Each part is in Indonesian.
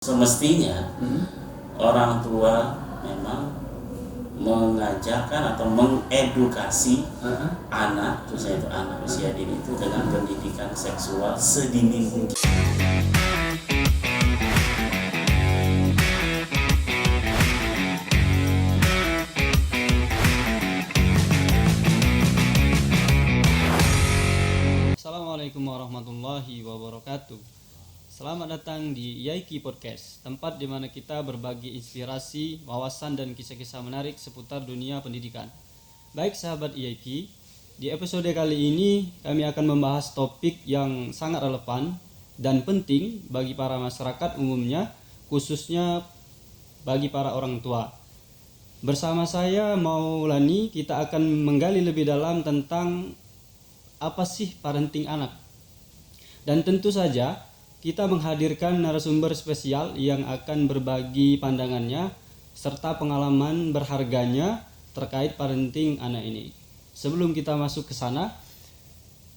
Semestinya orang tua memang mengajarkan atau mengedukasi anak, khususnya itu anak usia dini itu dengan pendidikan seksual sedini mungkin. Assalamualaikum warahmatullahi wabarakatuh. Selamat datang di Yaiki Podcast, tempat di mana kita berbagi inspirasi, wawasan dan kisah-kisah menarik seputar dunia pendidikan. Baik sahabat Yaiki, di episode kali ini kami akan membahas topik yang sangat relevan dan penting bagi para masyarakat umumnya, khususnya bagi para orang tua. Bersama saya Maulani, kita akan menggali lebih dalam tentang apa sih parenting anak. Dan tentu saja kita menghadirkan narasumber spesial yang akan berbagi pandangannya serta pengalaman berharganya terkait parenting anak ini. Sebelum kita masuk ke sana,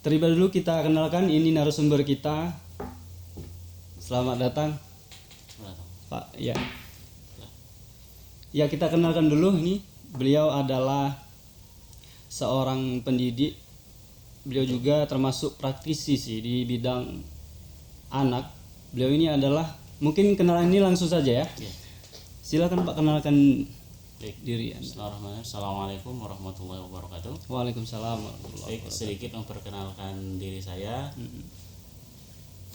terlebih dahulu kita kenalkan ini narasumber kita. Selamat datang, Pak. Ya, kita kenalkan dulu ini. Beliau adalah seorang pendidik. Beliau juga termasuk praktisi sih di bidang anak. Beliau ini adalah, mungkin kenalan ini langsung saja ya. Silakan Pak, kenalkan diri Anda. Assalamualaikum warahmatullahi wabarakatuh. Waalaikumsalam warahmatullahi wabarakatuh. Sedikit memperkenalkan diri saya.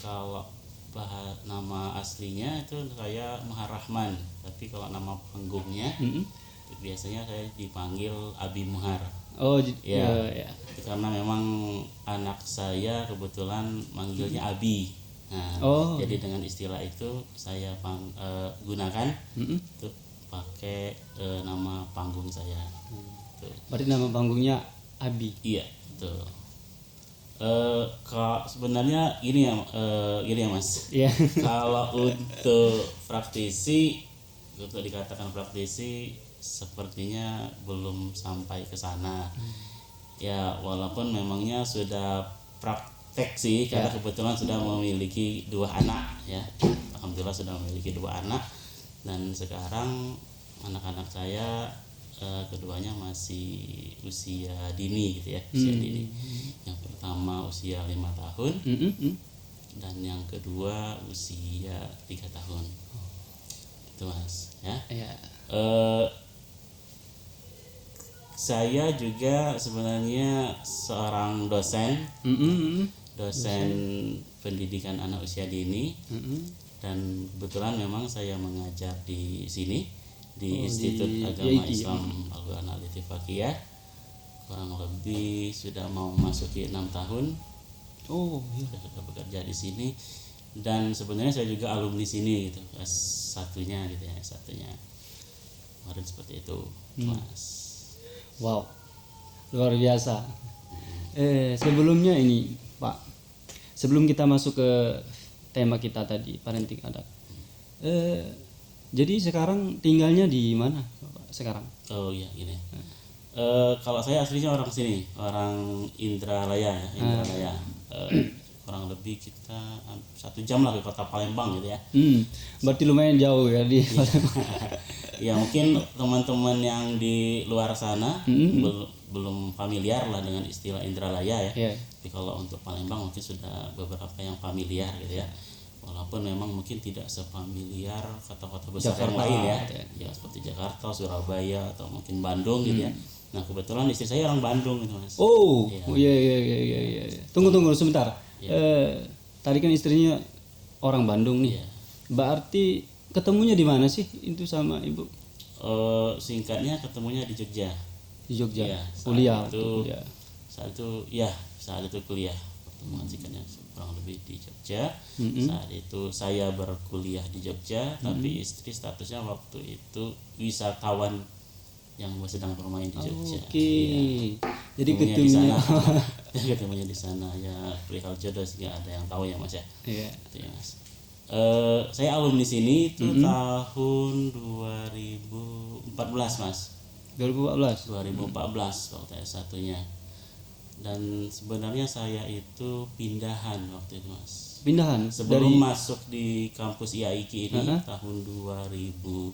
Kalau nama aslinya itu saya Muhar Rahman, tapi kalau nama panggungnya biasanya saya dipanggil Abi Muhar. Oh ya. Ya. Karena memang anak saya kebetulan manggilnya Abi. Nah, jadi dengan istilah itu saya gunakan untuk pakai nama panggung saya. Berarti nama panggungnya Abi. Iya, betul. Sebenarnya gini ya Mas. Iya. Kalau untuk praktisi, untuk dikatakan praktisi, sepertinya belum sampai ke sana. Ya, walaupun memangnya sudah praktek sih, karena kebetulan sudah memiliki 2 anak ya. Alhamdulillah sudah memiliki 2 anak, dan sekarang anak-anak saya keduanya masih usia dini gitu ya, usia dini. Yang pertama usia 5 tahun dan yang kedua usia 3 tahun. Itu Mas ya. Saya juga sebenarnya seorang dosen pendidikan anak usia dini, dan kebetulan memang saya mengajar di sini di Institut Agama Islam Al-Quran Al-Ittifaqiyah, kurang lebih sudah mau masuki 6 tahun. Sudah bekerja di sini, dan sebenarnya saya juga alumni sini gitu, satunya kemarin seperti itu, Mas. Wow, luar biasa. Sebelumnya ini Pak, sebelum kita masuk ke tema kita tadi, parenting anak, jadi sekarang tinggalnya di mana Pak sekarang? Oh iya, gini. Kalau saya aslinya orang sini, orang Indralaya ya, Indralaya. Kurang lebih kita 1 jam lah ke kota Palembang gitu ya. Berarti lumayan jauh ya di Palembang. Ya mungkin teman-teman yang di luar sana belum familiar lah dengan istilah Indralaya ya. Tapi kalau untuk Palembang mungkin sudah beberapa yang familiar gitu ya. Walaupun memang mungkin tidak sepamiliar kota-kota besar yang lain ya. Ya seperti Jakarta, Surabaya, atau mungkin Bandung gitu ya. Nah kebetulan istri saya orang Bandung gitu Mas. Iya. Tunggu sebentar. Tadi kan istrinya orang Bandung nih. Berarti ketemunya di mana sih itu sama ibu? Singkatnya ketemunya di Jogja. Di Jogja. Ya, kuliah. Saat itu kuliah. Pertemuan singkatnya kurang lebih di Jogja. Saat itu saya berkuliah di Jogja, tapi istri statusnya waktu itu wisatawan yang sedang bermain di Jogja. Jadi ketemunya di sana ya, perihal jodoh sih nggak ada yang tahu ya Mas ya. Itu ya Mas. Saya alumni sini itu tahun 2014 Mas. 2014 waktu S1-nya. Dan sebenarnya saya itu pindahan waktu itu Mas. Pindahan sebelum dari masuk di kampus IAIKI ini tahun 2009.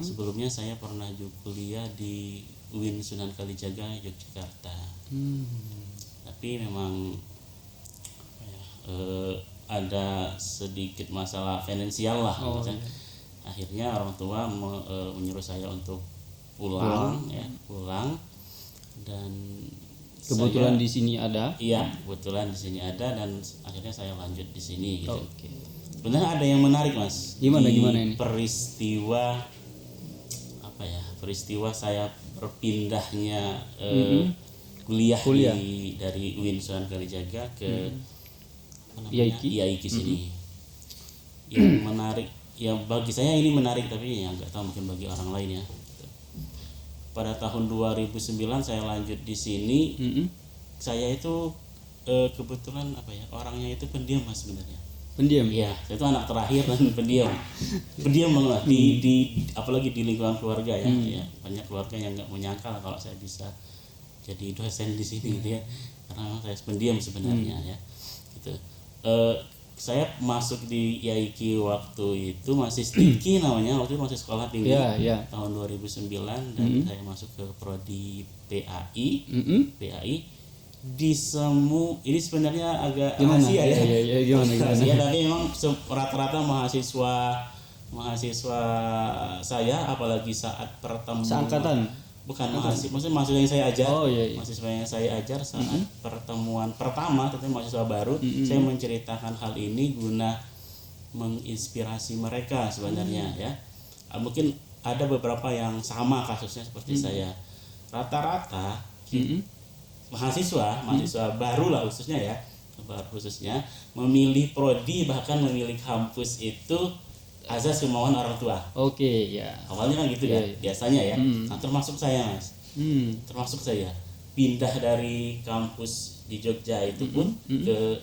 Sebelumnya saya pernah kuliah di UIN Sunan Kalijaga, Yogyakarta. Tapi memang ada sedikit masalah finansial lah. Akhirnya orang tua menyuruh saya untuk pulang. Dan kebetulan saya, di sini ada. Iya, kebetulan di sini ada dan akhirnya saya lanjut di sini gitu. Oke. Sebenarnya ada yang menarik Mas. Gimana Di ini? Peristiwa saya berpindahnya kuliah dari UIN Sunan Kalijaga ke IAIKI sini. Yang menarik, ya bagi saya ini menarik, tapi ya nggak tahu mungkin bagi orang lain ya. Pada tahun 2009 saya lanjut di sini. Saya itu kebetulan orangnya itu pendiam Mas sebenarnya. Pendiam. Iya, saya itu anak terakhir dan pendiam. Pendiam banget di apalagi di lingkungan keluarga ya. Ya, banyak keluarga yang nggak menyangka kalau saya bisa jadi dosen di sini gitu ya. Karena saya pendiam sebenarnya ya. Gitu. Saya masuk di IAIKI waktu itu masih STIKI namanya, waktu itu masih sekolah tinggi. Tahun 2009 dan saya masuk ke prodi PAI. Ini sebenarnya agak rahasia ya. Gimana? Tapi memang rata-rata mahasiswa saya, apalagi saat pertemuan seangkatan. Bukan mahasiswa yang saya ajar. Mahasiswa yang saya ajar saat pertemuan pertama, tentunya mahasiswa baru, saya menceritakan hal ini guna menginspirasi mereka sebenarnya ya. Mungkin ada beberapa yang sama kasusnya seperti saya. Rata-rata mahasiswa baru lah khususnya memilih prodi, bahkan memilih kampus itu azas kemauan orang tua. Awalnya kan gitu ya, biasanya ya. Nah, termasuk saya Mas. Termasuk saya pindah dari kampus di Jogja itu pun ke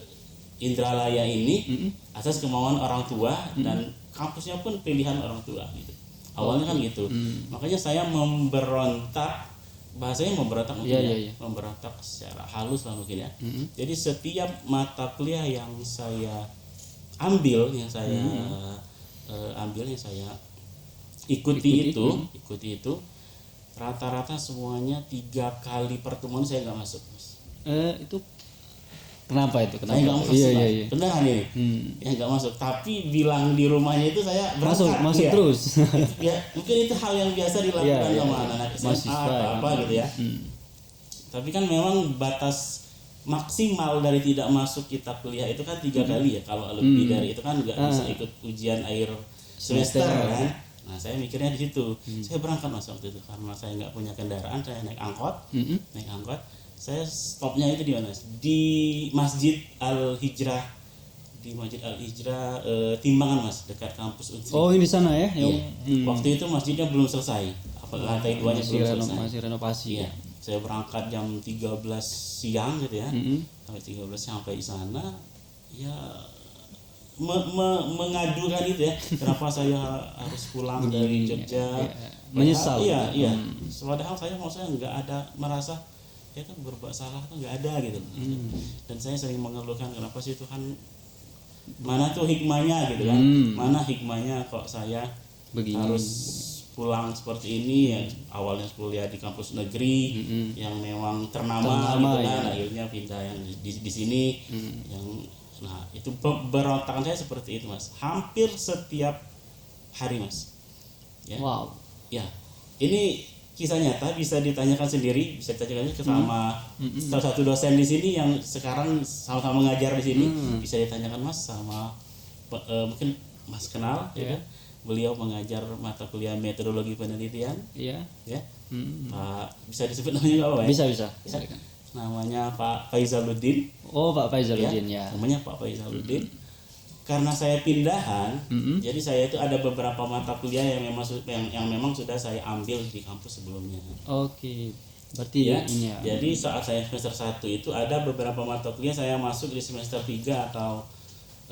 Indralaya ini asas kemauan orang tua dan kampusnya pun pilihan orang tua gitu. Awalnya kan gitu. Makanya saya memberontak, bahasanya memberontak mungkin memberontak secara halus lah mungkin ya. Jadi setiap mata kuliah yang saya ambil, yang saya ikuti itu rata-rata semuanya 3 kali pertemuan saya nggak masuk Mas. Itu kenapa itu? Saya nggak masuk. Beneran ini. Ya nggak masuk. Tapi bilang di rumahnya itu saya berangkat. Masuk terus. Ya mungkin itu hal yang biasa dilakukan sama anak-anak SMA atau apa gitu ya. Tapi kan memang batas maksimal dari tidak masuk kita kuliah itu kan 3 kali ya. Kalau lebih dari itu kan nggak bisa ikut ujian akhir semester kan. Nah saya mikirnya di situ. Saya berangkat Mas waktu itu karena saya nggak punya kendaraan, saya naik angkot. Saya stopnya itu di mana? Di Masjid Al-Hijrah. Timbangan Mas, dekat kampus Unsri. Oh, ini di sana ya? Waktu itu masjidnya belum selesai. Lantai 2-nya belum selesai. Masih renovasi. Iya. Saya berangkat jam 13 siang gitu ya. Sampai di sana ya mengadukan itu ya. Kenapa saya harus pulang dari Jogja? Menyesal. Iya. Padahal saya nggak ada merasa itu berbuat salah tuh nggak ada gitu. Dan saya sering mengeluhkan kenapa sih Tuhan, mana tuh hikmahnya gitu kan. Mana hikmahnya kok saya harus pulang seperti ini ya. Awalnya kuliah di kampus negeri yang memang ternama gitu kan. Akhirnya pindah yang di sini yang itu berontakan saya seperti itu Mas. Hampir setiap hari Mas. Ya. Wow. Ya. Ini kisah nyata, bisa ditanyakan sendiri, bisa ditanyakan ke sama salah satu dosen di sini yang sekarang sama-sama mengajar di sini. Bisa ditanyakan Mas sama mungkin Mas kenal ya kan? Beliau mengajar mata kuliah metodologi penelitian. Ya. Pak, bisa disebut namanya enggak, Pak? Bisa. Namanya Pak Faizaluddin. Oh, Pak Faizaluddin ya. Namanya Pak Faizaluddin. Karena saya pindahan, jadi saya itu ada beberapa mata kuliah yang memang sudah saya ambil di kampus sebelumnya. Berarti ini ya. Jadi saat saya semester 1 itu ada beberapa mata kuliah saya masuk di semester 3 atau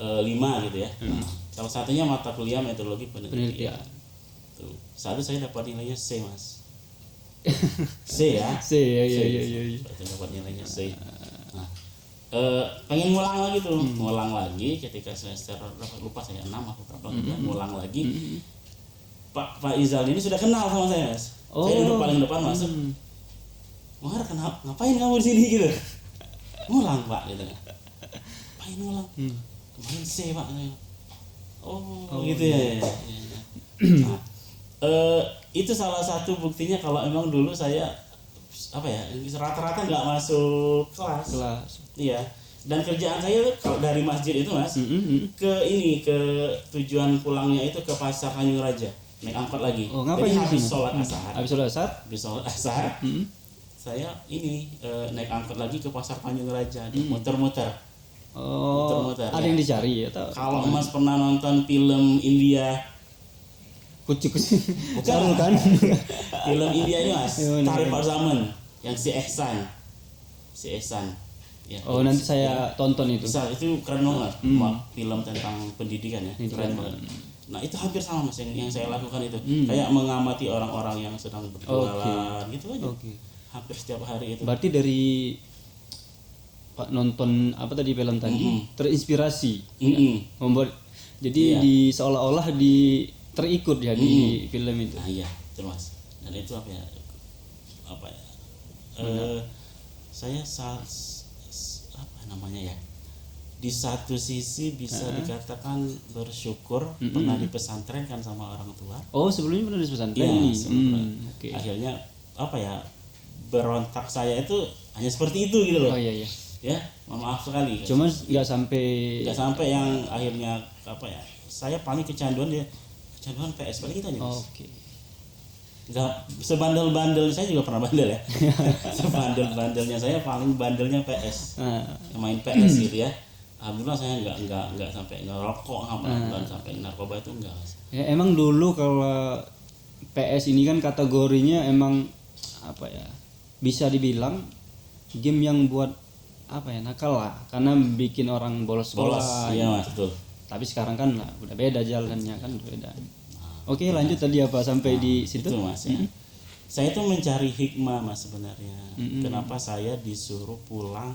5 gitu ya. Nah, salah satunya mata kuliah metodologi penelitian. Tuh, satu saya dapat nilainya C Mas. C ya. C. Saya dapat nilainya C. Nah, pengen ngulang lagi tuh, ngulang lagi ketika semester berapa lupa saya 6 atau berapa gitu ya, ngulang lagi. Pak Izal ini sudah kenal sama saya, Mas. Saya duduk paling depan masuk. Mar, ngapain kamu di sini gitu? Ngulang, Pak, gitu. Ngapain ngulang? Kemarin C, Pak. Oh gitu ya. Nah, itu salah satu buktinya kalau emang dulu saya apa ya, rata-rata nggak masuk kelas. Iya. Dan kerjaan saya tuh kalau dari masjid itu, Mas, ke tujuan pulangnya itu ke Pasar Tanjung Raja, naik angkot lagi. Ngapain? Jadi habis sholat asar. Habis sholat asar. Saya naik angkot lagi ke Pasar Tanjung Raja, muter-muter. Muter-muter. Ada yang dicari ya? Kalau Mas pernah nonton film India, Kucing bukan kan? Film India ini, Mas, Tarif Zaman yang si Ehsan. Ya, nanti saya tonton itu. Itu keren banget. Film tentang pendidikan ya, keren banget. Nah itu hampir sama, Mas, yang saya lakukan itu. Kayak mengamati orang-orang yang sedang berjualan gitu aja. Hampir setiap hari itu. Berarti dari Pak nonton apa tadi film tadi terinspirasi membuat jadi seolah-olah terikut ya di film itu. Nah iya, itu, Mas. Dan itu apa ya? Saya apa namanya ya? Di satu sisi bisa dikatakan bersyukur pernah dipesantrenkan sama orang tua. Sebelumnya pernah di pesantren ini. Akhirnya apa ya? Berontak saya itu hanya seperti itu gitu loh. Iya. Ya, maaf sekali. Cuma nggak sampai yang akhirnya apa ya? Saya paling kecanduan PS paling itu aja, Mas. Nggak sebandel-bandel, saya juga pernah bandel ya. Sebandel-bandelnya saya paling bandelnya PS. Main PS gitu ya. Alhamdulillah saya nggak sampai ngerokok, nggak sampai narkoba itu enggak, Mas. Ya emang dulu kalau PS ini kan kategorinya emang apa ya? Bisa dibilang game yang buat apa ya, nakal lah, karena bikin orang bolos sekolah. Iya, Mas, betul. Tapi sekarang kan udah beda jalannya kan beda. Oke, lanjut tadi apa sampai di situ? Itu, Mas, ya. Saya tuh mencari hikmah, Mas, sebenarnya. Kenapa saya disuruh pulang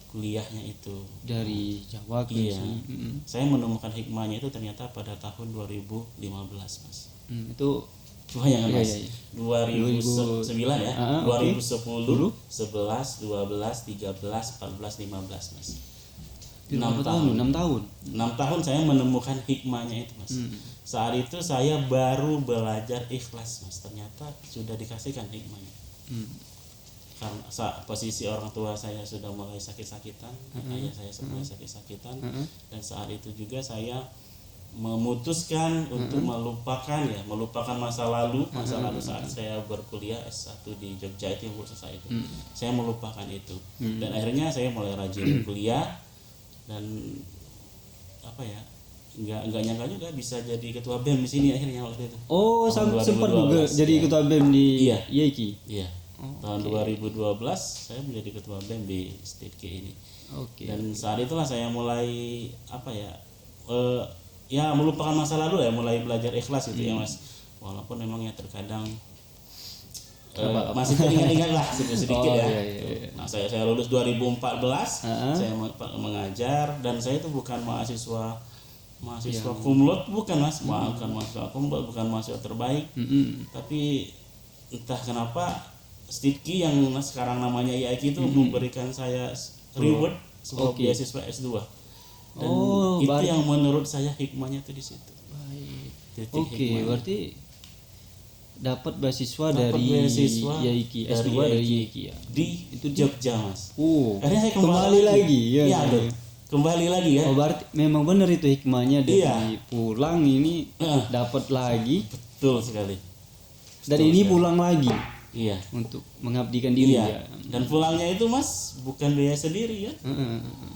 kuliahnya itu dari Jawa ke sini? Saya menemukan hikmahnya itu ternyata pada tahun 2015, Mas. Itu Bayangkan, Mas. 2009 ya. 2010, 11, 12, 13, 14, 15, Mas. 6 tahun saya menemukan hikmahnya itu, Mas. Saat itu saya baru belajar ikhlas, Mas. Ternyata sudah dikasihkan hikmahnya. Karena posisi orang tua saya sudah mulai sakit-sakitan, ayah saya mulai sakit-sakitan, dan saat itu juga saya memutuskan untuk melupakan masa lalu saat saya berkuliah S1 di Jogja itu yang kursus saya itu. Saya melupakan itu. Dan akhirnya saya mulai rajin kuliah. Dan apa ya, nggak nyangka juga bisa jadi ketua BEM di sini akhirnya waktu itu. Sempat juga jadi ketua BEM di Yaiki. Iya. Tahun 2012 saya menjadi ketua BEM di State K ini. Dan saat itulah saya mulai apa ya, melupakan masa lalu ya, mulai belajar ikhlas gitu ya, Mas. Walaupun memang ya terkadang masih teringat-ingat lah sedikit ya. Iya. Nah, saya lulus 2014, saya mengajar, dan saya itu bukan mahasiswa cum laude, bukan, Mas. Bukan mahasiswa cum laude, bukan mahasiswa terbaik. Tapi entah kenapa Stitki yang sekarang namanya IAIK itu memberikan saya reward sebuah beasiswa S2. Dan itu yang menurut saya hikmahnya itu di situ. Berarti dapat beasiswa dari Yaiki, S2 dari Yaiki ya. Itu Jogja, Mas. Akhirnya saya kembali lagi. Iya, kembali lagi ya. Berarti memang benar itu hikmahnya dari pulang ini dapat lagi. Betul sekali. Dan ini pulang lagi. Iya. Untuk mengabdikan diri ya. Dan pulangnya itu, Mas, bukan biaya sendiri ya.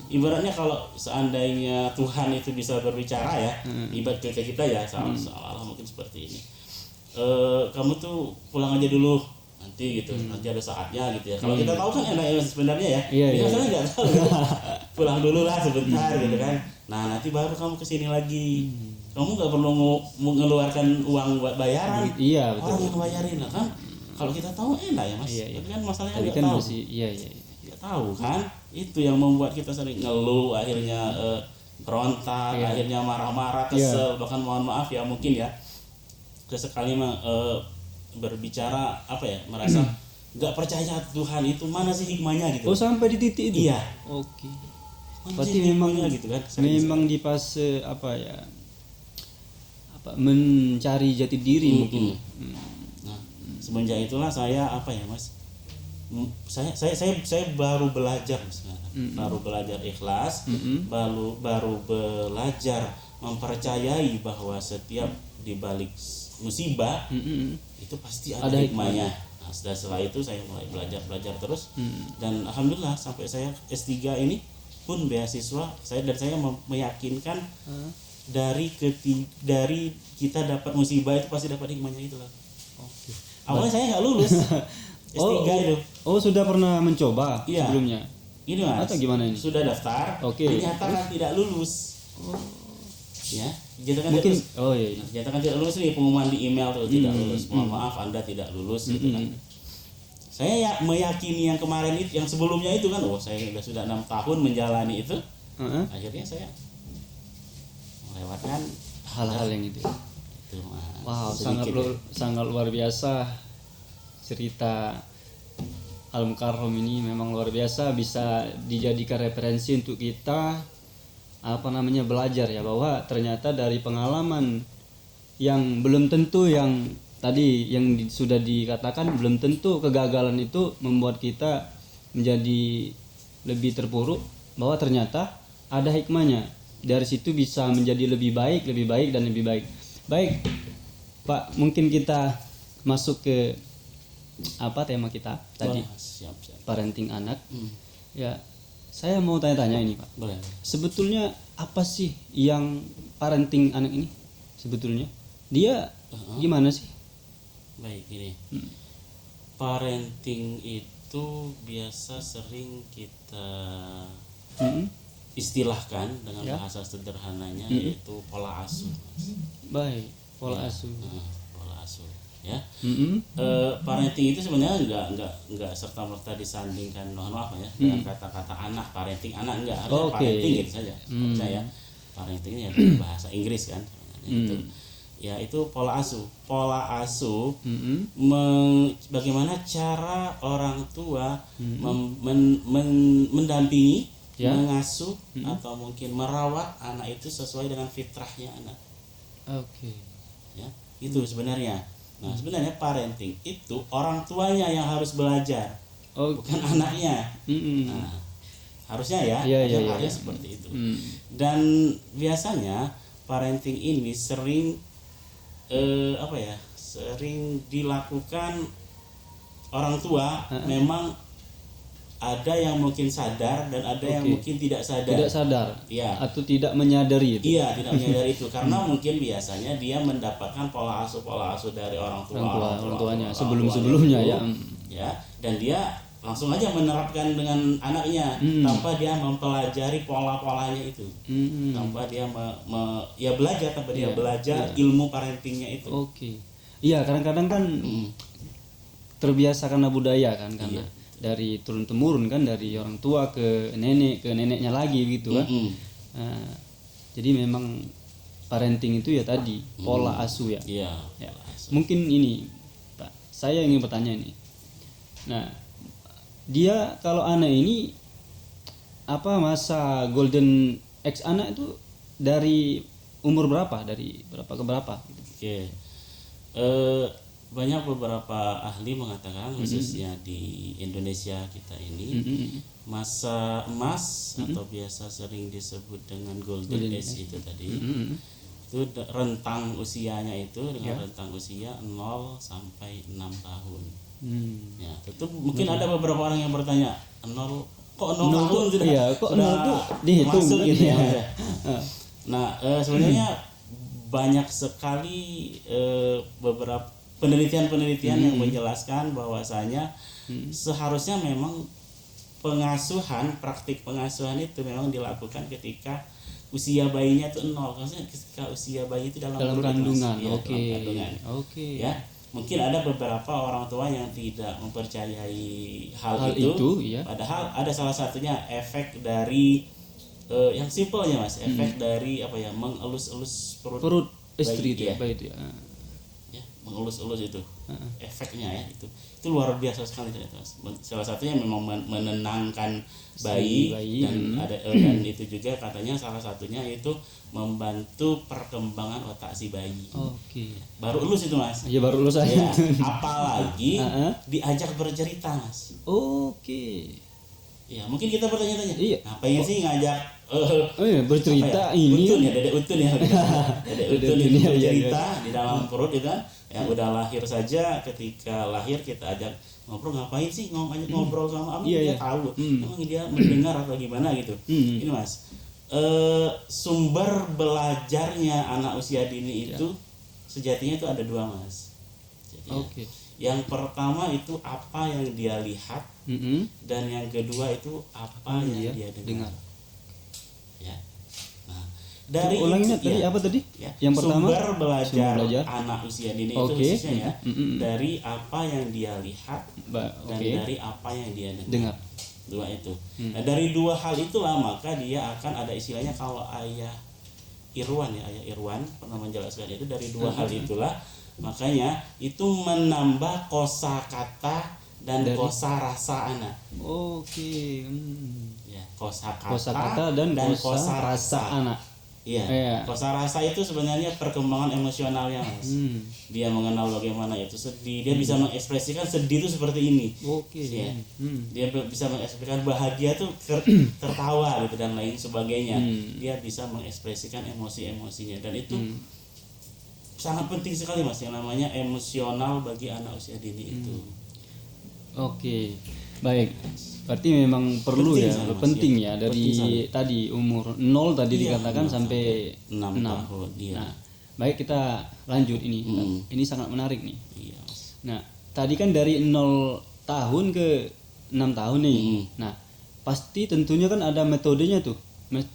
Ibaratnya kalau seandainya Tuhan itu bisa berbicara ya, ibarat kita ya, seolah-olah mungkin seperti ini. Kamu tuh pulang aja dulu nanti gitu, nanti ada saatnya gitu ya. Kalau kita tahu kan enak sebenarnya ya. Kita kan nggak tahu gitu. Pulang dulu lah sebentar gitu kan. Nah, nanti baru kamu kesini lagi. Kamu nggak perlu mengeluarkan uang buat bayaran. Iya, betul. Orang yang bayarin lah kan. Kalau kita tahu enak ya, Mas. Tapi kan masalahnya nggak tahu. Nggak tahu kan. Itu yang membuat kita sering ngeluh, akhirnya berontak, akhirnya marah-marah, kesel, bahkan mohon maaf ya mungkin ya sesekali berbicara apa ya, merasa nggak percaya Tuhan itu, mana sih hikmahnya gitu. Oh, sampai di titik itu. Iya. Oke. Mana Berarti sih memang hikmahnya gitu kan. memang di fase apa ya? Mencari jati diri mungkin. Nah, semenjak itulah saya apa ya Mas, saya baru belajar sekarang, baru belajar ikhlas, baru belajar mempercayai bahwa setiap dibalik musibah itu pasti ada hikmahnya. Nah, setelah itu saya mulai belajar terus, dan alhamdulillah sampai saya S3 ini pun beasiswa saya meyakinkan dari kita dapat musibah itu pasti dapat hikmahnya itu lah. Oke. Awalnya saya nggak lulus S3 itu. Oh, sudah pernah mencoba Iya. sebelumnya? Ini Mas. Atau gimana ini? Sudah daftar, Oke. dinyatakan tidak lulus. Ya, dinyatakan Mungkin tidak lulus. oh iya. Dinyatakan tidak lulus nih, pengumuman di email tuh tidak lulus. Mohon maaf Anda tidak lulus gitu kan. Saya ya meyakini yang kemarin itu, yang sebelumnya itu kan, saya sudah 6 tahun menjalani itu. Akhirnya saya melewatkan Hal-hal yang itu. itu, Mas. Wow, Sedikit sangat luar biasa cerita Al-Mukarram ini, memang luar biasa, bisa dijadikan referensi untuk kita belajar ya, bahwa ternyata dari pengalaman yang belum tentu, yang tadi yang sudah dikatakan, belum tentu kegagalan itu membuat kita menjadi lebih terpuruk, bahwa ternyata ada hikmahnya. Dari situ bisa menjadi lebih baik dan lebih baik. Baik, Pak, mungkin kita masuk ke tema kita tadi, siap. parenting anak. Ya, saya mau tanya-tanya ini, Pak. Boleh. Sebetulnya apa sih yang parenting anak ini? Sebetulnya dia gimana sih? Baik, ini parenting itu biasa sering kita istilahkan dengan bahasa sederhananya yaitu pola asuh, Mas. Baik, pola asuh. Pola asuh, ya. Parenting itu sebenarnya nggak serta merta disandingkan, mohon maaf ya, dengan kata-kata anak, parenting anak, enggak, harusnya parenting gitu saja. Saya parenting ini adalah bahasa Inggris kan, itu. Ya, itu pola asuh. Pola asuh bagaimana cara orang tua mendampingi, mengasuh atau mungkin merawat anak itu sesuai dengan fitrahnya anak. Oke. Ya, itu sebenarnya. Nah, sebenarnya parenting itu orang tuanya yang harus belajar, bukan anaknya. Nah, harusnya harusnya seperti itu. Dan biasanya parenting ini sering sering dilakukan orang tua. Memang ada yang mungkin sadar dan ada yang mungkin tidak sadar. Tidak sadar. Ya. Atau tidak menyadari itu. Iya, tidak menyadari itu karena mungkin biasanya dia mendapatkan pola asuh dari orang tuanya sebelumnya ya. Ya, dan dia langsung aja menerapkan dengan anaknya tanpa dia mempelajari pola-polanya itu. Tanpa dia belajar, dia belajar ilmu parentingnya itu. Oke. Iya, kadang-kadang kan terbiasa karena budaya kan, karena dari turun temurun kan, dari orang tua ke neneknya lagi gitu kan. Jadi memang parenting itu ya tadi pola asuh ya. Iya. Ya. Mungkin ini Pak, saya ingin bertanya ini. Nah, dia kalau anak ini masa golden age anak itu dari umur berapa? Dari berapa ke berapa? Oke. Banyak beberapa ahli mengatakan, khususnya di Indonesia kita ini, masa emas atau biasa sering disebut dengan golden age itu tadi, itu rentang usianya itu dengan rentang usia 0 sampai 6 tahun. Ya, tentu mungkin ada beberapa orang yang bertanya, 0 tahun sudah dihitung gitu ya. Nah, sebenarnya banyak sekali beberapa penelitian yang menjelaskan bahwasanya seharusnya memang praktik pengasuhan itu memang dilakukan ketika usia bayinya itu 0. Maksudnya ketika usia bayi itu dalam kandungan. Oke. Oke. Ya. mungkin ada beberapa orang tua yang tidak mempercayai hal Hal itu, itu, ya. padahal ada salah satunya efek dari yang simpelnya Mas, efek dari apa ya, mengelus-elus Perut istri bayi, itu ya, bayi itu ya. ya, mengelus-elus itu efeknya ya, itu luar biasa sekali ternyata Mas. Salah satunya memang menenangkan bayi, bayi, dan ada dan itu juga katanya salah satunya itu membantu perkembangan otak si bayi. Oke. Baru elus itu Mas. Ya baru lulus Ya, saya. apalagi diajak bercerita Mas. Oke. Ya mungkin kita bertanya-tanya, Iya. ngapain sih ngajak Oh iya, bercerita apa ya, ini. Utun ya, Dedek Utun ya. Dedek Utun itu Iya, iya, bercerita di dalam perut itu kan, yang udah lahir saja, ketika lahir kita ajak ngobrol, ngapain sih ngajak ngobrol sama Ami, Iya, dia iya. tahu emang dia mendengar atau gimana gitu. Ini Mas, sumber belajarnya anak usia dini itu sejatinya itu ada dua Mas. Jadi, Oke. yang pertama itu apa yang dia lihat, Mm-mm. dan yang kedua itu apa yang dia dengar. Ya. Nah, dari Ulanginnya itu, tadi ya, apa tadi? ya, Yang pertama sumber belajar belajar. anak usia dini Oke. itu khususnya ya, Mm-mm. dari apa yang dia lihat dan Oke. dari apa yang dia Dengar. Dua itu. Nah, dari dua hal itulah maka dia akan ada istilahnya, kalau ayah Irwan pernah menjelaskan itu, dari dua hal itulah makanya itu menambah kosakata dan kosarasa anak. Oke. Ya, kosakata Kosakata dan kosarasa anak. Iya. Iya. Kosarasa itu sebenarnya perkembangan emosionalnya Mas. Dia mengenal bagaimana itu sedih, dia bisa mengekspresikan sedih itu seperti ini. Oke. Ya. Dia bisa mengekspresikan bahagia tuh tertawa gitu dan lain sebagainya. Dia bisa mengekspresikan emosi-emosinya, dan itu sangat penting sekali Mas, yang namanya emosional bagi anak usia dini itu. Oke. Baik. Berarti memang perlu Penting ya, sangat, Mas, penting ya. ya dari tadi umur 0 tadi Iya, dikatakan 0 sampai 6 6. tahun dia. Nah, baik kita lanjut ini. Ini sangat menarik nih. Iya Mas. Nah, tadi kan dari 0 tahun ke 6 tahun nih. Nah, pasti tentunya kan ada metodenya tuh.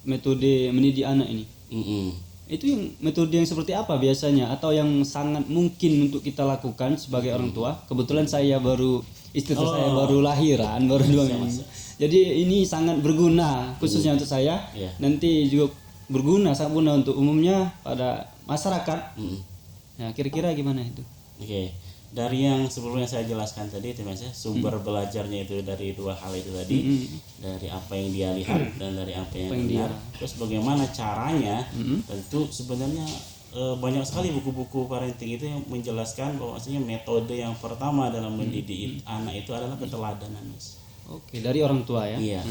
Metode mendidik anak ini. Itu yang metode yang seperti apa biasanya, atau yang sangat mungkin untuk kita lakukan sebagai orang tua? Kebetulan saya baru istri saya baru lahiran, baru 2 minggu. Jadi ini sangat berguna khususnya untuk saya. Iya. Nanti juga berguna, sangat berguna untuk umumnya pada masyarakat. Nah, kira-kira gimana itu? Oke. Dari yang sebelumnya saya jelaskan tadi itu Mas ya, sumber belajarnya itu dari dua hal itu tadi, dari apa yang dia lihat dan dari apa yang dengar. Terus bagaimana caranya? Tentu sebenarnya banyak sekali buku-buku parenting itu yang menjelaskan bahwasanya metode yang pertama dalam mendidik anak itu adalah keteladanan Mas. Oke, dari orang tua ya. Iya.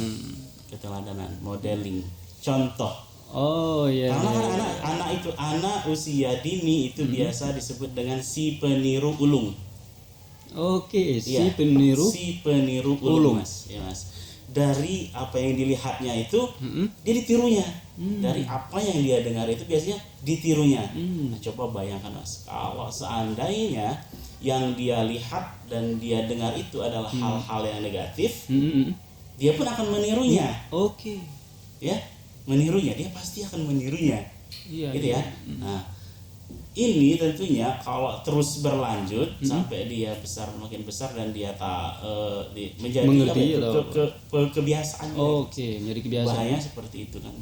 Keteladanan, modeling, contoh. Oh iya. Karena kan anak usia dini itu biasa disebut dengan si peniru ulung. Oke, si Iya, peniru si peniru ulung Mas, ya Mas. Dari apa yang dilihatnya itu dia ditirunya. Dari apa yang dia dengar itu biasanya ditirunya. Nah, coba bayangkan Mas, kalau seandainya yang dia lihat dan dia dengar itu adalah hal-hal yang negatif, dia pun akan menirunya. Oke. Ya, menirunya, dia pasti akan menirunya. Iya. Gitu ya. Nah, ini tentunya kalau terus berlanjut sampai dia makin besar dan dia menjadi Mengerti kebiasaan. Oke, menjadi kebiasaan. Bahayanya seperti itu kan,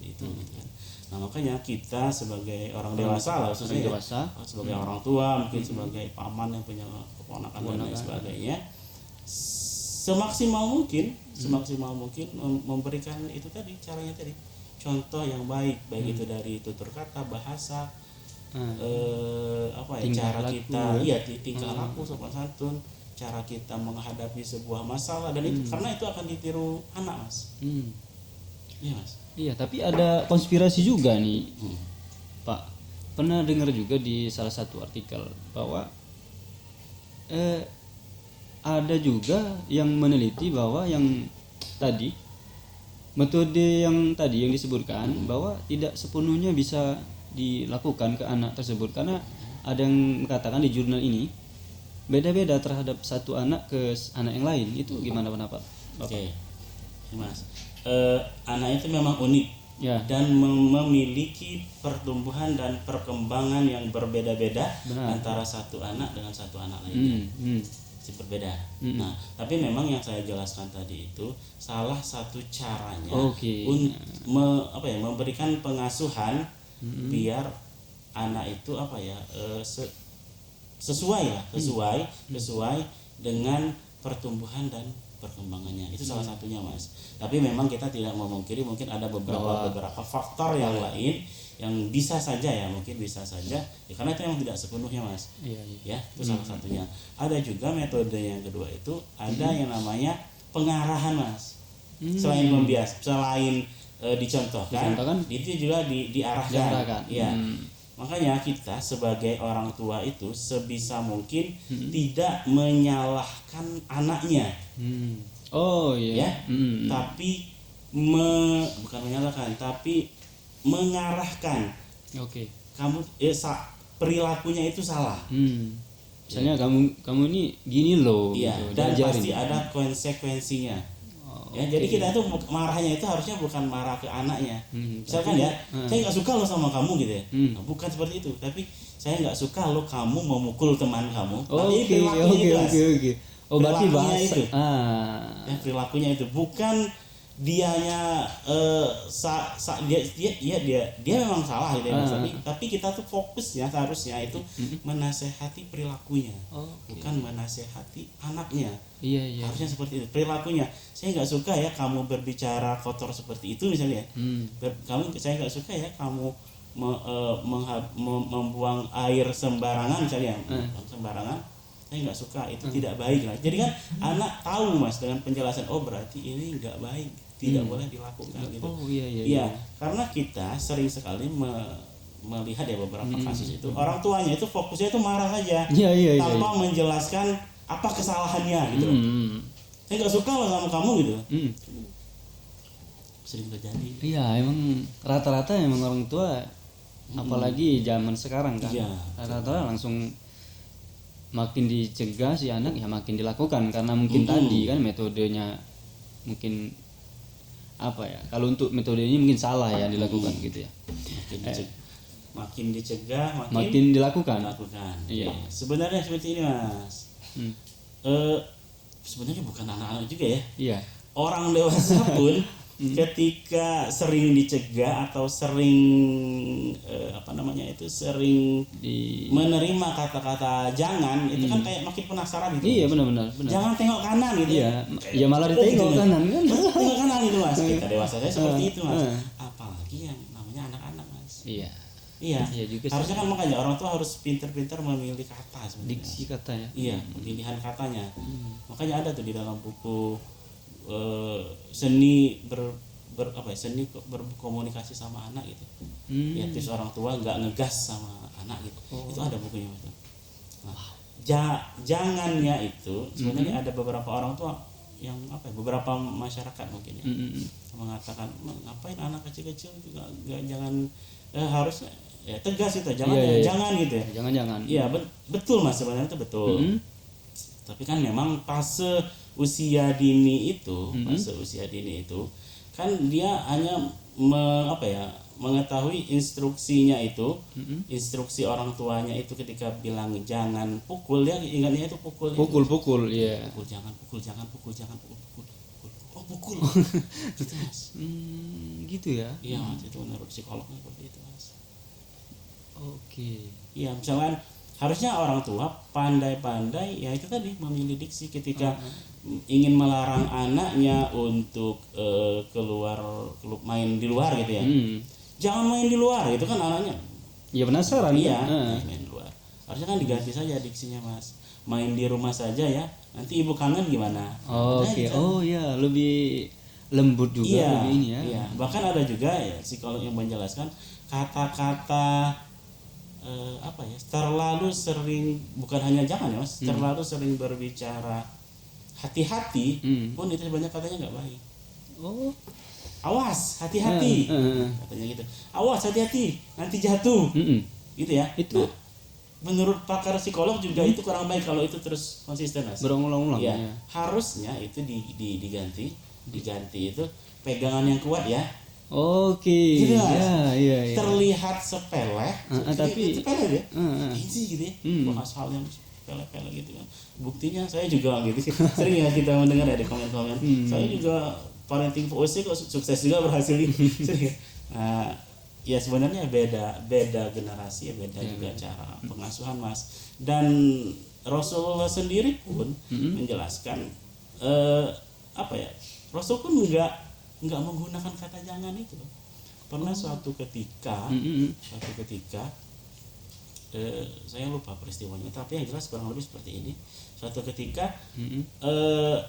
gitu kan. Nah, makanya kita sebagai orang dewasa lah, khususnya sebagai orang tua, mungkin sebagai paman yang punya keponakan dan lain sebagainya, semaksimal mungkin memberikan itu tadi, caranya tadi, contoh yang baik itu dari tutur kata, bahasa, cara kita tingkah laku, sopan santun, cara kita menghadapi sebuah masalah, dan itu karena itu akan ditiru anak Mas. Iya Mas. Iya, tapi ada konspirasi juga nih, Pak. Pernah dengar juga di salah satu artikel bahwa ada juga yang meneliti bahwa yang tadi metode yang disebutkan bahwa tidak sepenuhnya bisa dilakukan ke anak tersebut, karena ada yang mengatakan di jurnal ini beda-beda terhadap satu anak ke anak yang lain. Itu gimana pendapat Bapak? Oke. Mas, anak itu memang unik Ya. dan memiliki pertumbuhan dan perkembangan yang berbeda-beda Benar. antara satu anak dengan satu anak lainnya. Berbeda. Nah, tapi memang yang saya jelaskan tadi itu salah satu caranya Oke. memberikan pengasuhan biar anak itu sesuai dengan pertumbuhan dan perkembangannya. Itu salah satunya, Mas. Tapi memang kita tidak memungkiri mungkin ada beberapa faktor yang lain yang bisa saja ya karena itu yang tidak sepenuhnya, Mas. Iya. Ya, itu salah satunya. Ada juga metode yang kedua itu ada yang namanya pengarahan, Mas. Selain dicontohkan, itu juga diarahkan. Ya. Makanya kita sebagai orang tua itu sebisa mungkin tidak menyalahkan anaknya. Oh iya. Ya. Tapi bukan menyalahkan, tapi mengarahkan. Oke. Kamu perilakunya itu salah. Misalnya kamu ini gini loh. Iya, gitu, dan diajarin. pasti ada konsekuensinya. Ya, oke. jadi kita itu marahnya itu harusnya bukan marah ke anaknya. Misalkan ya, saya nggak suka lo sama kamu gitu ya. Nah, bukan seperti itu, tapi saya nggak suka lo kamu memukul teman kamu. Oke. Oh, berarti Perilakunya bahasa. itu. Ya, perilakunya itu bukan dianya dia memang salah gitu ya, tapi kita tuh fokusnya seharusnya itu menasehati perilakunya, bukan menasehati anaknya. Iya. Harusnya seperti itu perilakunya. Saya nggak suka ya kamu berbicara kotor seperti itu misalnya. Saya nggak suka ya kamu membuang air sembarangan misalnya. Sembarangan, saya nggak suka, itu tidak baik lah. Jadi kan anak tahu, Mas, dengan penjelasan, oh berarti ini nggak baik, tidak boleh dilakukan gitu. Iya. Karena kita sering sekali melihat ya beberapa kasus itu orang tuanya itu fokusnya itu marah saja, tanpa menjelaskan apa kesalahannya gitu. Saya nggak suka loh sama kamu gitu. Sering terjadi. Iya, emang rata-rata emang orang tua, apalagi zaman sekarang kan, rata-rata langsung makin dicegah si anak ya makin dilakukan, karena mungkin tadi kan metodenya mungkin kalau untuk metode ini mungkin salah ya dilakukan gitu ya. Makin dicegah makin dilakukan. Iya. Sebenarnya seperti ini, Mas. Sebenarnya bukan anak-anak juga ya. Iya. Orang dewasa pun ketika sering dicegah atau sering sering menerima kata-kata jangan, itu kan kayak makin penasaran gitu. Iya, benar. Jangan tengok kanan gitu. Iya. Ya malah ditengok kanan kan. Tengok kanan gitu, Mas. Kita dewasa saya seperti itu, Mas. Apalagi yang namanya anak-anak, Mas. Iya juga. Harusnya kan makanya orang tua harus pintar-pintar memilih kata sebenarnya. Diksi katanya. Iya, pemilihan katanya. Makanya ada tuh di dalam buku seni berkomunikasi sama anak gitu. Ya, tips orang tua nggak ngegas sama anak gitu. Itu ada bukunya, Mas. Nah, jangannya itu sebenarnya ada beberapa orang tua yang beberapa masyarakat mungkin ya mengatakan, ngapain anak kecil-kecil juga jangan harusnya ya tegas itu, jangan gitu ya. Jangan. Iya, betul, Mas, sebenarnya itu betul. Tapi kan memang fase usia dini itu kan dia hanya mengetahui instruksinya itu, instruksi orang tuanya itu ketika bilang jangan pukul, dia ingatnya itu pukul. Iya. Pukul, jangan pukul. Oh, pukul. Gitu, Mas. Gitu ya. Iya, Mas, itu menurut psikolognya seperti itu, Mas. Oke. Iya, misalkan harusnya orang tua pandai-pandai ya itu tadi memilih diksi ketika ingin melarang anaknya untuk keluar main di luar gitu ya. Jangan main di luar, itu kan anaknya. Ya penasaran. Iya, main di luar. Harusnya kan diganti saja diksinya, Mas. Main di rumah saja ya. Nanti ibu kangen gimana? Oke. Oh ya, lebih lembut juga lebih ini ya. Iya. Bahkan ada juga ya psikolog yang menjelaskan kata-kata terlalu sering, bukan hanya jangan ya, Mas, terlalu sering berbicara hati-hati pun itu sebenarnya katanya nggak baik. Awas, hati-hati, katanya gitu. Awas, hati-hati, nanti jatuh, gitu ya. Itu menurut pakar psikolog juga itu kurang baik kalau itu terus konsisten, Mas. Berulang-ulang ya. Ya. Harusnya itu diganti itu pegangan yang kuat ya. Oke. Gitu, Mas. Iya. Terlihat sepele, tapi sepele ya. Heeh. Ini gitu ya. Bahas hal yang sepele-pele gitu kan. Buktinya saya juga gitu. Sering ya kita mendengar ya di komen-komen. Saya juga parenting VOC kok sukses juga berhasil ini. Sering ya. Nah, ya sebenarnya beda generasi ya, beda juga cara pengasuhan, Mas. Dan Rasulullah sendiri pun menjelaskan apa ya? Rasul pun nggak menggunakan kata jangan itu. Pernah suatu ketika saya lupa peristiwanya, tapi yang jelas kurang lebih seperti ini. Suatu ketika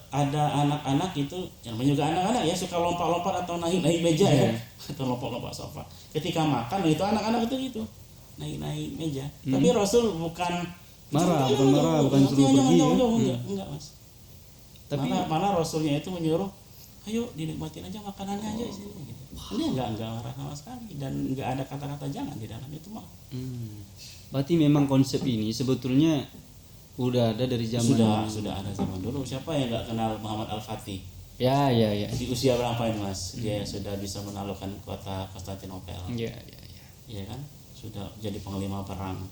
ada anak-anak itu, yang namanya juga anak-anak ya, suka lompat-lompat atau naik-naik meja ya, atau lompat-lompat sofa. Ketika makan itu anak-anak itu gitu naik-naik meja. Tapi Rasul bukan marah, bukan suruh pergi. Enggak, Mas. Tapi mana Rasulnya itu menyuruh, ayo dinikmatin aja makanannya aja di sini gitu. Dia enggak marah sama sekali, dan enggak ada kata-kata jangan di dalam itu mah. Berarti memang konsep ini sebetulnya udah ada dari zaman sudah ada zaman dulu. Siapa yang enggak kenal Muhammad Al-Fatih? Ya. Di usia berapa itu, Mas? Dia sudah bisa menaklukkan kota Konstantinopel. Iya. Iya kan? Sudah jadi panglima perang.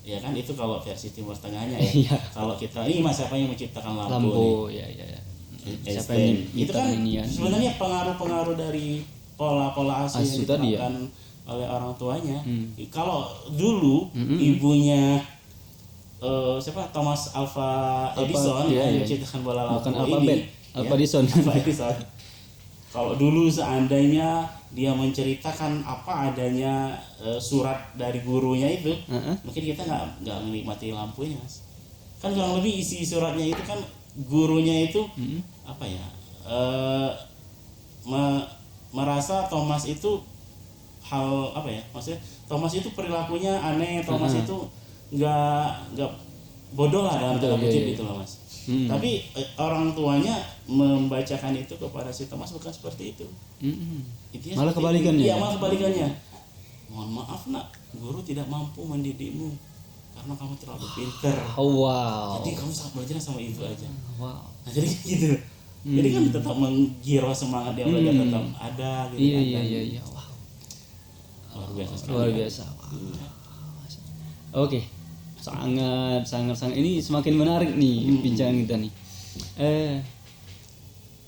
Ya kan, itu kalau versi Timur Tengahnya ya. Iya. Kalau kita ini Mas, siapa yang menciptakan lampu? Nih? Ya. Siapa yang Itu kan sebenarnya pengaruh-pengaruh dari pola-pola asuh yang diterapkan oleh orang tuanya. Kalau dulu ibunya siapa, Thomas Alva Edison yang menciptakan bola lampu ini. Alva Edison. Kalau dulu seandainya dia menceritakan apa adanya surat dari gurunya itu, mungkin kita nggak menikmati lampunya, Mas. Kan kurang lebih isi suratnya itu kan gurunya itu apa ya, merasa Thomas itu hal apa ya, maksudnya Thomas itu perilakunya aneh, Thomas itu nggak bodoh lah dalam tanda kutip gitu loh, Mas. Tapi orang tuanya membacakan itu kepada si Thomas bukan seperti itu. Malah kebalikannya. Iya, malah kebalikannya. Mohon maaf nak, guru tidak mampu mendidikmu karena kamu terlalu pintar. Wow. Jadi kamu belajar sama ibu aja. Wow. Nah, jadi gitu. Jadi kan tetap menggiro semangat dia belajar, tetap ada gitu. Iya. Wow. Luar biasa sekali. Luar biasa. Oke. Sangat ini semakin menarik nih bincangan kita nih.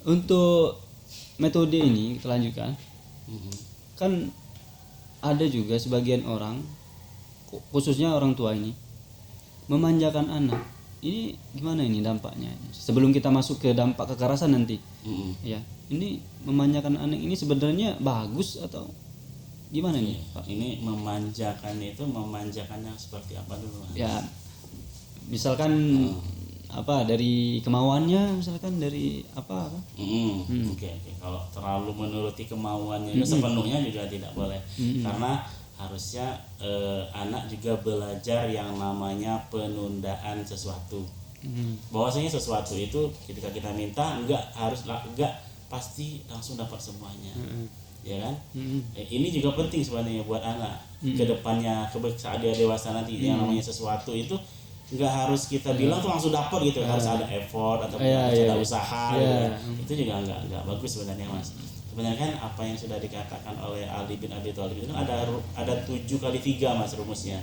Untuk metode ini kita lanjutkan. Kan ada juga sebagian orang, khususnya orang tua ini, memanjakan anak. Ini gimana ini dampaknya? Sebelum kita masuk ke dampak kekerasan nanti, ya, ini memanjakan anak ini sebenarnya bagus atau gimana nih, Pak? Ini memanjakannya seperti apa dulu? Ya, misalkan apa dari kemauannya, misalkan dari apa? Oke. Kalau terlalu menuruti kemauannya sepenuhnya juga tidak boleh, karena harusnya anak juga belajar yang namanya penundaan sesuatu. Bahwasanya sesuatu itu ketika kita minta enggak pasti langsung dapat semuanya. Ya kan? Ini juga penting sebenarnya buat anak kedepannya, saat dia dewasa nanti. Yang namanya sesuatu itu nggak harus kita bilang tuh langsung dapat gitu, harus ada effort atau ada usaha gitu kan. Itu juga nggak bagus sebenarnya, Mas. Sebenarnya kan apa yang sudah dikatakan oleh Ali bin Abi Thalib itu kan ada 7x3 Mas rumusnya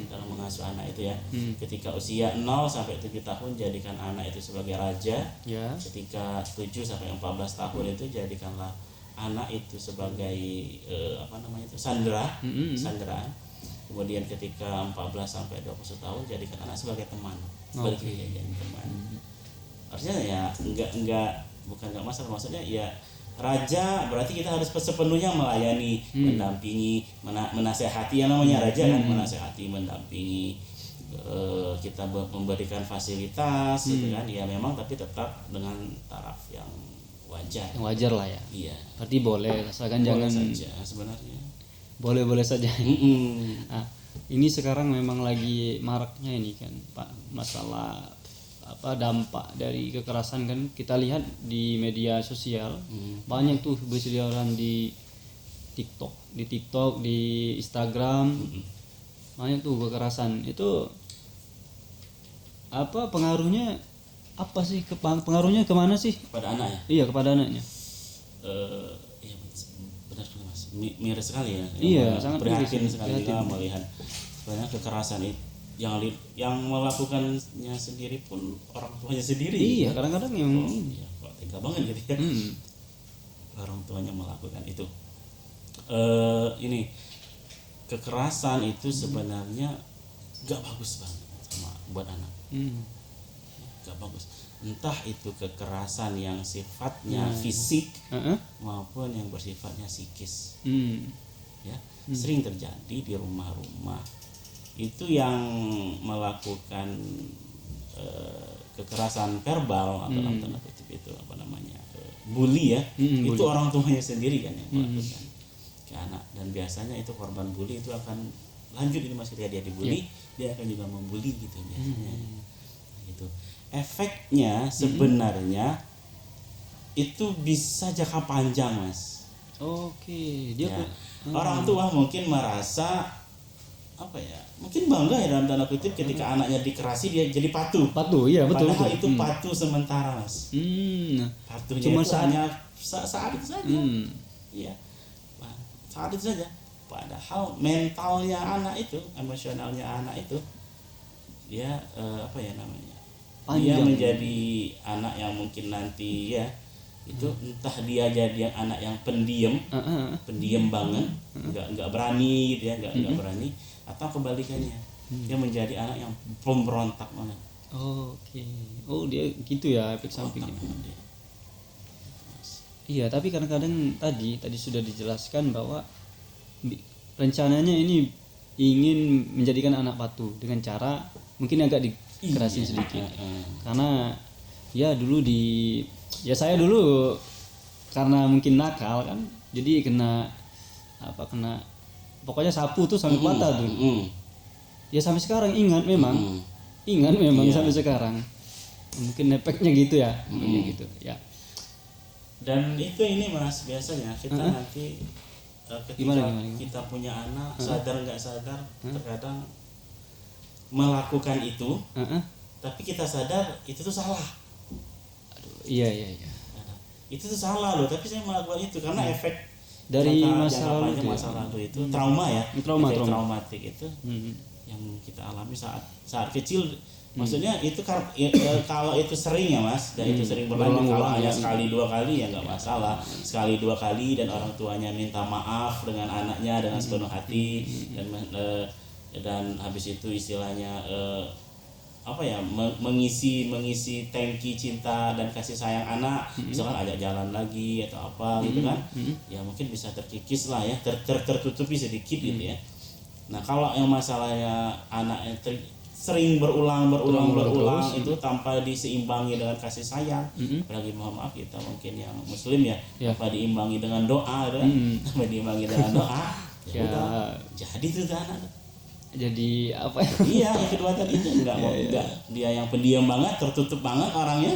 dalam mengasuh anak itu ya. Ketika usia 0 sampai 7 tahun jadikan anak itu sebagai raja. Ketika 7 sampai 14 tahun itu jadikanlah anak itu sebagai sandraan. Kemudian ketika 14 sampai 21 tahun jadikan anak sebagai teman. Balik jadi teman. Artinya ya enggak masalah, maksudnya ya raja berarti kita harus sepenuhnya melayani, mendampingi, menasehati, yang namanya raja kan menasehati, mendampingi, kita memberikan fasilitas gitu kan. Ya memang tapi tetap dengan taraf yang wajar. Yang wajar lah ya. Iya. Berarti boleh, asalkan boleh jangan saja sebenarnya. Boleh saja. Nah, ini sekarang memang lagi maraknya ini kan, Pak, masalah dampak dari kekerasan kan kita lihat di media sosial. Banyak tuh berseliweran di TikTok, di Instagram. Banyak tuh kekerasan. Itu apa pengaruhnya? Apa sih pengaruhnya kemana sih? Kepada anak ya? Iya, kepada anaknya. Ya benar miris sekali ya. Iya, sangat prihatin miris, sekali juga melihat sebenarnya kekerasan itu yang melakukannya sendiri pun orang tuanya sendiri. Iya, kadang-kadang yang ya, kok tega banget gitu ya. Orang tuanya melakukan itu. Ini kekerasan itu sebenarnya gak bagus banget buat anak. Gak bagus. Entah itu kekerasan yang sifatnya fisik maupun yang bersifatnya psikis. Ya, sering terjadi di rumah-rumah. Itu yang melakukan kekerasan verbal atau dalam tanda kutip itu apa namanya? Bully ya. Itu orang tuanya sendiri kan yang melakukan ke anak, dan biasanya itu korban bully itu akan lanjut ini Mas, ketika dia dibully dia akan juga membuli gitu biasanya. Gitu. Efeknya sebenarnya itu bisa jangka panjang Mas. Oke, dia Ya. Orang tua mungkin merasa apa ya? Mungkin bangga ya dalam tanda kutip ketika anaknya dikerasi dia jadi patuh. patuh, iya betul. Padahal itu patuh sementara Mas. Patuhnya Cuma itu hanya saat itu saja. Iya. Saat itu saja. Padahal mentalnya anak itu, emosionalnya anak itu dia apa ya namanya? Dia menjadi anak yang mungkin nanti ya itu entah dia jadi anak yang pendiam banget, nggak berani gitu ya, nggak berani, atau kebalikannya dia menjadi anak yang pemberontak banget. Oke. Oh, dia gitu ya efek sampingnya. Iya, tapi kadang-kadang tadi sudah dijelaskan bahwa rencananya ini ingin menjadikan anak patuh dengan cara mungkin agak dikerasin sedikit. Karena ya dulu saya dulu karena mungkin nakal kan, jadi kena pokoknya sapu tuh sampai patah tuh. Ya sampai sekarang ingat memang sampai sekarang. Mungkin efeknya gitu ya, gitu ya. Dan ini Mas, biasanya kita nanti ketika gimana? Kita punya anak sadar nggak sadar terkadang melakukan itu, tapi kita sadar itu tuh salah. Iya. Itu tuh salah loh, tapi saya melakukan itu karena efek dari masa lalu itu trauma ya, traumatik itu yang kita alami saat kecil. Maksudnya itu kalau itu sering ya Mas, dan itu sering berlanjut, kalau hanya sekali dua kali ya nggak masalah. Sekali dua kali dan orang tuanya minta maaf dengan anaknya dengan sepenuh hati, dan habis itu istilahnya mengisi tangki cinta dan kasih sayang anak, misalkan ajak jalan lagi atau apa gitu kan, ya mungkin bisa terkikis lah ya, tertutupi sedikit gitu ya. Nah kalau yang masalahnya anaknya sering berulang itu tanpa diseimbangi dengan kasih sayang, apalagi mohon maaf kita mungkin yang muslim ya, tanpa diimbangi dengan doa, tanpa diimbangi dengan doa, jadi itu anak jadi apa ya? Iya, yang kedua tadi itu enggak dia yang pendiam banget, tertutup banget orangnya,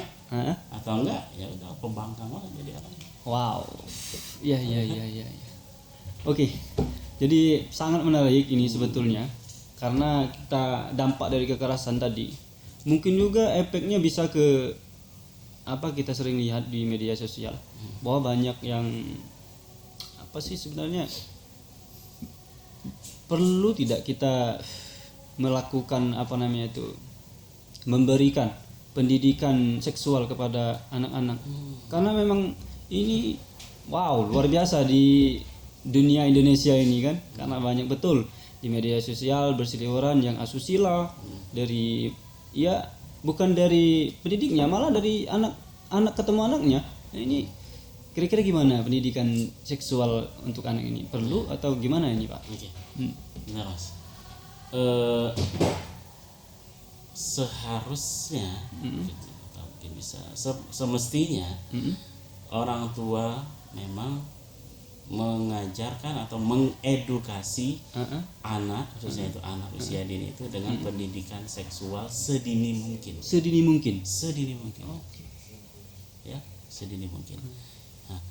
atau enggak ya udah pembangkang banget jadi orang. Wow, iya. Oke, jadi sangat menarik ini sebetulnya. Karena kita dampak dari kekerasan tadi, mungkin juga efeknya bisa ke kita sering lihat di media sosial bahwa banyak yang sebenarnya perlu tidak kita melakukan memberikan pendidikan seksual kepada anak-anak, karena memang ini luar biasa di dunia Indonesia ini kan, karena banyak betul di media sosial berseliweran yang asusila dari bukan dari pendidiknya, malah dari anak ketemu anaknya. Nah, ini kira-kira gimana pendidikan seksual untuk anak ini, perlu atau gimana ini Pak? Oke. Benar Mas. Seharusnya mungkin bisa semestinya orang tua memang mengajarkan atau mengedukasi anak, khususnya itu anak usia dini itu dengan pendidikan seksual sedini mungkin. Oke. Ya, sedini mungkin. Nah,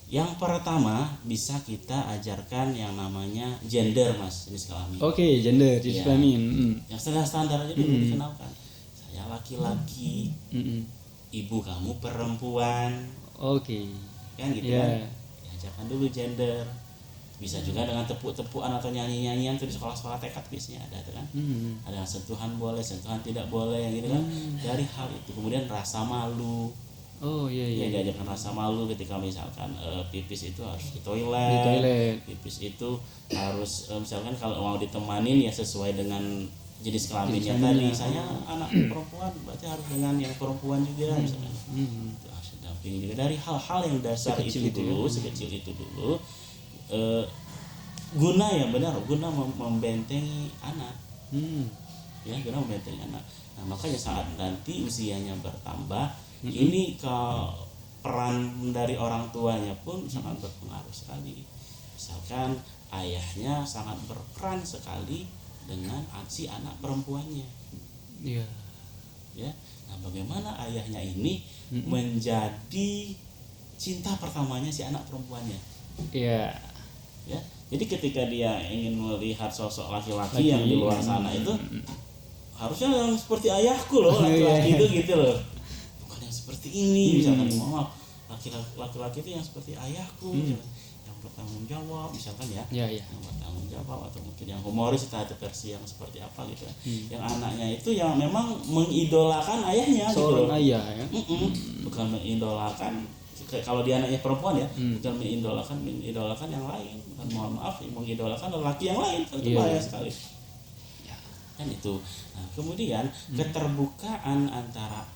yang pertama bisa kita ajarkan yang namanya gender Mas, jenis kelamin. Oke, gender, jenis kelamin. Yang standar aja dulu dikenalkan. Saya laki-laki, ibu kamu perempuan. Oke. Kan gitu kan. Ajarkan dulu gender. Bisa juga dengan tepuk-tepukan atau nyanyi-nyanyian tuh di sekolah-sekolah TK biasanya ada tuh kan. Ada yang sentuhan boleh, sentuhan tidak boleh gitu kan. Dari hal itu kemudian rasa malu. Oh iya iya. Ya diajarkan rasa malu ketika misalkan pipis itu harus di Di toilet. toilet. Pipis itu harus misalkan kalau mau ditemanin ya sesuai dengan jenis kelaminnya tadi. Saya anak perempuan berarti harus dengan yang perempuan juga misalkan. Itu harus didampingi juga dari hal-hal yang dasar Sekecil itu itu ya. dulu, sekecil itu dulu. Guna ya benar, guna membentengi anak. Ya, guna membentengi anak. Nah, makanya saat nanti usianya bertambah, ini ke peran dari orang tuanya pun sangat berpengaruh sekali. Misalkan ayahnya sangat berperan sekali dengan si anak perempuannya. Iya. Ya. Nah, bagaimana ayahnya ini menjadi cinta pertamanya si anak perempuannya? Iya. Ya. Jadi ketika dia ingin melihat sosok laki-laki yang di luar sana itu harusnya yang seperti ayahku loh, laki-laki itu gitu loh. Bukan yang seperti ini misalkan, maaf, laki-laki itu yang seperti ayahku, yang bertanggung jawab misalkan ya. Iya. Yang bertanggung jawab atau mungkin yang humoris atau versi yang seperti apa gitu. Yang anaknya itu yang memang mengidolakan ayahnya gitu loh. Seorang ayah ya. Bukan mengidolakan kalau dia anaknya perempuan ya, bukan mengidolakan yang lain, bukan, mohon maaf, mengidolakan lelaki yang lain, itu bahaya sekali. Kan itu. Nah, kemudian keterbukaan antara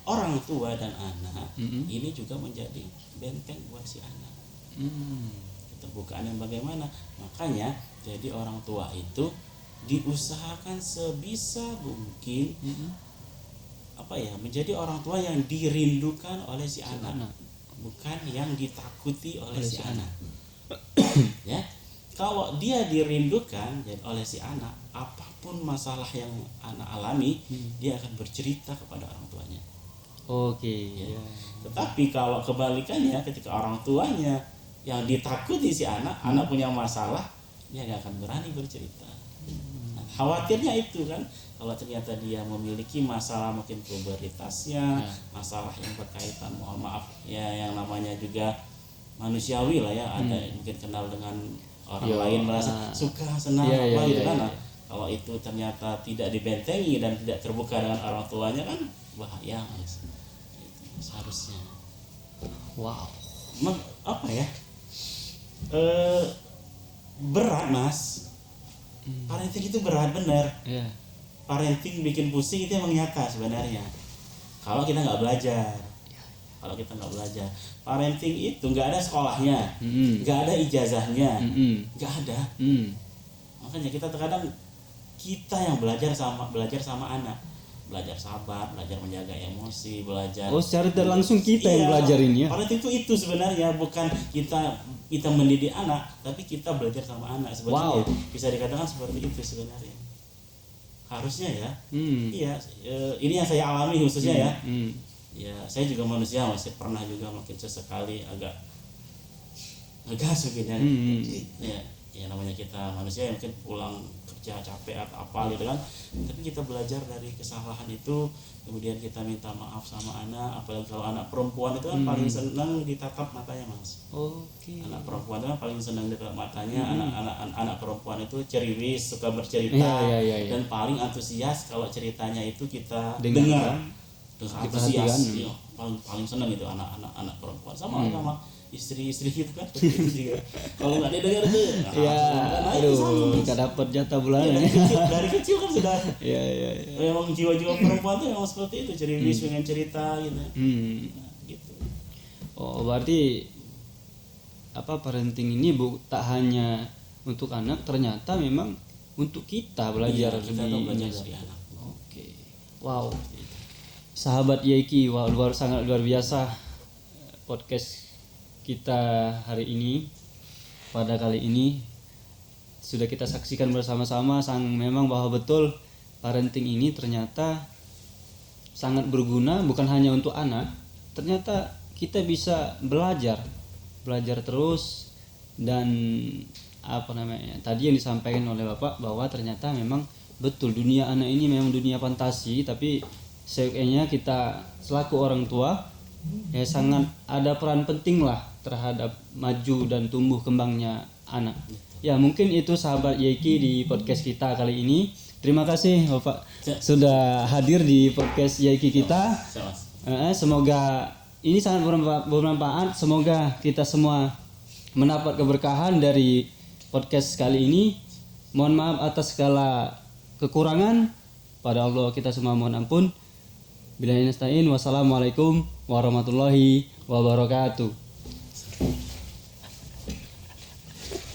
orang tua dan anak ini juga menjadi benteng buat si anak. Keterbukaan yang bagaimana? Makanya jadi orang tua itu diusahakan sebisa mungkin menjadi orang tua yang dirindukan oleh si anak, bukan yang ditakuti oleh si anak. Ya, kalau dia dirindukan oleh si anak, apapun masalah yang anak alami, dia akan bercerita kepada orang tuanya. Oke. Ya. Tetapi kalau kebalikannya, ketika orang tuanya yang ditakuti si anak punya masalah, dia nggak akan berani bercerita. Nah, khawatirnya itu kan, kalau ternyata dia memiliki masalah mungkin pubertasnya, masalah yang berkaitan, mohon maaf ya, yang namanya juga manusiawi lah ya, ada mungkin kenal dengan orang lain, merasa suka senang gitu kan. Nah, kalau itu ternyata tidak dibentengi dan tidak terbuka dengan orang tuanya kan bahaya mas. Itu seharusnya. Wow. Berat mas. Parenting itu berat bener. Iya. Parenting bikin pusing itu emang nyata sebenarnya. Kalau kita nggak belajar. Parenting itu nggak ada sekolahnya, nggak ada ijazahnya, nggak ada. Makanya kita terkadang kita yang belajar sama anak, belajar sabar, belajar menjaga emosi, belajar. Oh, secara tidak langsung kita yang belajarin ya. Parenting itu sebenarnya bukan kita mendidik anak, tapi kita belajar sama anak. Sebenarnya bisa dikatakan seperti itu sebenarnya. Harusnya ya. Iya, ini yang saya alami khususnya ya. Ya, saya juga manusia, masih pernah juga mungkin sesekali agak ngegas mungkin ya. Ya namanya kita manusia yang mungkin pulang kerja capek atau apa gitu kan. Tapi kita belajar dari kesalahan itu, kemudian kita minta maaf sama anak. Apalagi kalau anak perempuan itu kan paling senang ditatap matanya mas. Oke. Anak perempuan itu kan paling senang ditatap matanya. Anak perempuan itu ceriwis, suka bercerita, dan paling antusias kalau ceritanya itu kita dengar. Antusias, paling senang itu anak perempuan sama istri gitu kan. Kalau nggak didengar tuh nggak dapat jatah bulanan. Dari kecil kan sudah. Iya. Memang jiwa-jiwa perempuan tuh memang seperti itu, ceriwis pengen cerita gitu. Gitu. Oh, berarti parenting ini tak hanya untuk anak, ternyata memang untuk kita belajar kita belajar dari anak. Oke. Wow. Sahabat Yaiki, sangat luar biasa podcast kita hari ini. Pada kali ini sudah kita saksikan bersama-sama memang bahwa betul parenting ini ternyata sangat berguna, bukan hanya untuk anak. Ternyata kita bisa belajar terus, dan tadi yang disampaikan oleh Bapak bahwa ternyata memang betul dunia anak ini memang dunia fantasi, tapi seyogyanya kita selaku orang tua sangat ada peran penting lah terhadap maju dan tumbuh kembangnya anak. Ya, mungkin itu sahabat Yaiki di podcast kita kali ini. Terima kasih Bapak sudah hadir di podcast Yaiki kita. Semoga ini sangat bermanfaat. Semoga kita semua mendapat keberkahan dari podcast kali ini. Mohon maaf atas segala kekurangan. Pada Allah kita semua mohon ampun. Billahi nasta'in. Wassalamualaikum warahmatullahi wabarakatuh.